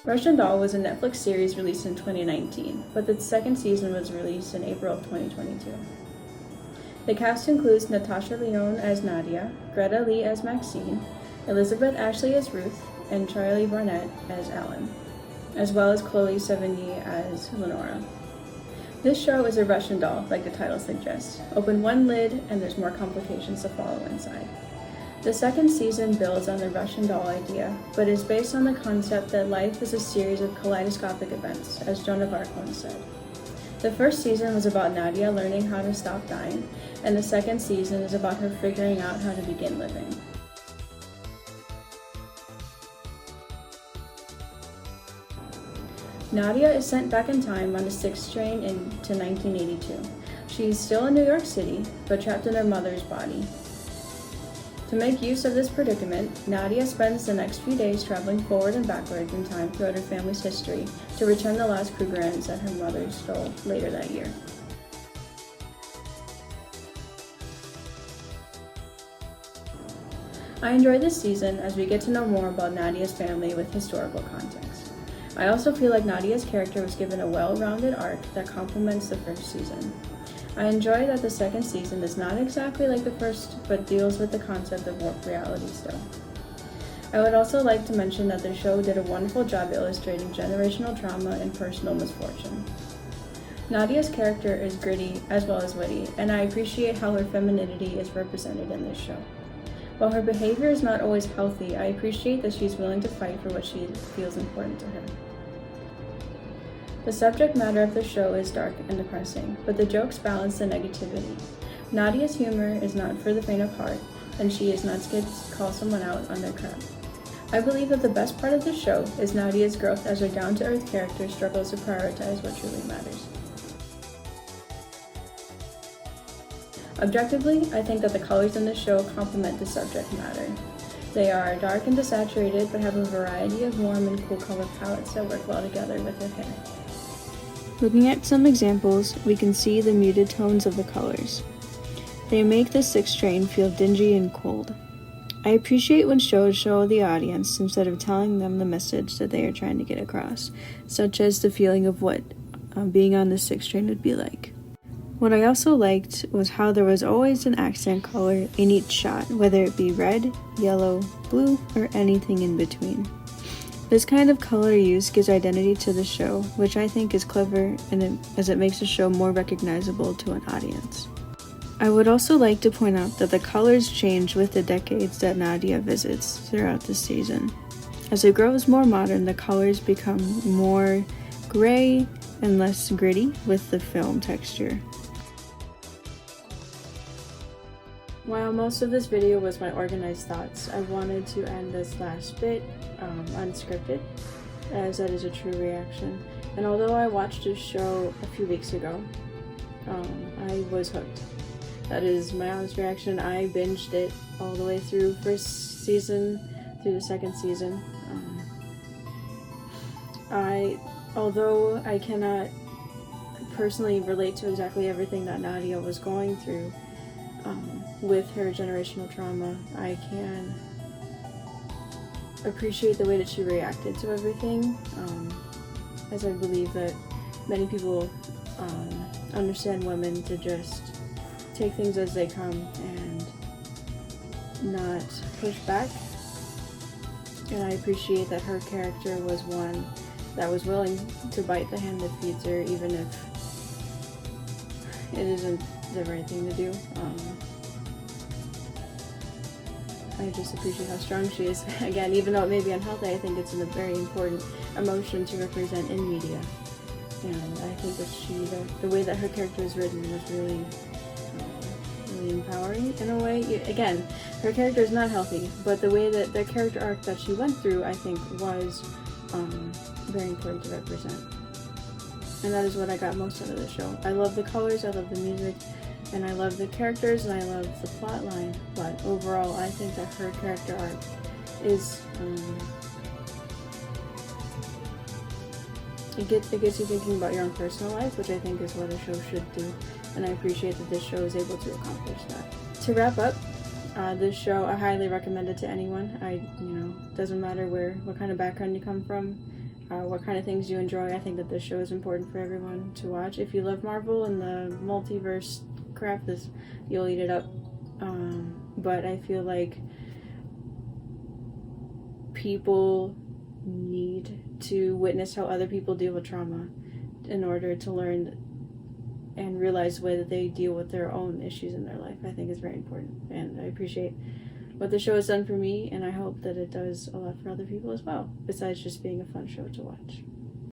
Russian Doll was a Netflix series released in 2019, but the second season was released in April of 2022. The cast includes Natasha Lyonne as Nadia, Greta Lee as Maxine, Elizabeth Ashley as Ruth, and Charlie Barnett as Alan, as well as Chloe Sevigny as Lenora. This show is a Russian doll, like the title suggests. Open one lid and there's more complications to follow inside. The second season builds on the Russian doll idea, but is based on the concept that life is a series of kaleidoscopic events, as Joan of Arc once said. The first season was about Nadia learning how to stop dying, and the second season is about her figuring out how to begin living. Nadia is sent back in time on a 6th train into 1982. She's still in New York City, but trapped in her mother's body. To make use of this predicament, Nadia spends the next few days traveling forward and backward in time throughout her family's history to return the last Krugerrands that her mother stole later that year. I enjoy this season as we get to know more about Nadia's family with historical context. I also feel like Nadia's character was given a well-rounded arc that complements the first season. I enjoy that the second season is not exactly like the first, but deals with the concept of warped reality still. I would also like to mention that the show did a wonderful job illustrating generational trauma and personal misfortune. Nadia's character is gritty as well as witty, and I appreciate how her femininity is represented in this show. While her behavior is not always healthy, I appreciate that she's willing to fight for what she feels important to her. The subject matter of the show is dark and depressing, but the jokes balance the negativity. Nadia's humor is not for the faint of heart, and she is not scared to call someone out on their crap. I believe that the best part of the show is Nadia's growth as her down-to-earth character struggles to prioritize what truly matters. Objectively, I think that the colors in the show complement the subject matter. They are dark and desaturated, but have a variety of warm and cool color palettes that work well together with her hair. Looking at some examples, we can see the muted tones of the colors. They make the 6th train feel dingy and cold. I appreciate when shows show the audience instead of telling them the message that they are trying to get across, such as the feeling of what being on the 6th train would be like. What I also liked was how there was always an accent color in each shot, whether it be red, yellow, blue, or anything in between. This kind of color use gives identity to the show, which I think is clever as it makes the show more recognizable to an audience. I would also like to point out that the colors change with the decades that Nadia visits throughout the season. As it grows more modern, the colors become more gray and less gritty with the film texture. While most of this video was my organized thoughts, I wanted to end this last bit unscripted, as that is a true reaction. And although I watched this show a few weeks ago, I was hooked. That is my honest reaction. I binged it all the way through first season through the second season. Although I cannot personally relate to exactly everything that Nadia was going through with her generational trauma, I can appreciate the way that she reacted to everything, as I believe that many people understand women to just take things as they come and not push back. And I appreciate that her character was one that was willing to bite the hand that feeds her, even if it isn't the right thing to do. I just appreciate how strong she is. Again, even though it may be unhealthy, I think it's a very important emotion to represent in media. And I think that the way that her character was written was really empowering in a way. Again, her character is not healthy, but the way that the character arc that she went through, I think, was very important to represent. And that is what I got most out of the show. I love the colors, I love the music, and I love the characters, and I love the plot line, but overall I think that her character arc is, it gets you thinking about your own personal life, which I think is what a show should do, and I appreciate that this show is able to accomplish that. To wrap up, this show, I highly recommend it to anyone. Doesn't matter what kind of background you come from. what kind of things you enjoy. I think that this show is important for everyone to watch. If you love Marvel and the multiverse crap, you'll eat it up. But I feel like people need to witness how other people deal with trauma in order to learn and realize the way that they deal with their own issues in their life. I think is very important, and I appreciate what the show has done for me, and I hope that it does a lot for other people as well, besides just being a fun show to watch.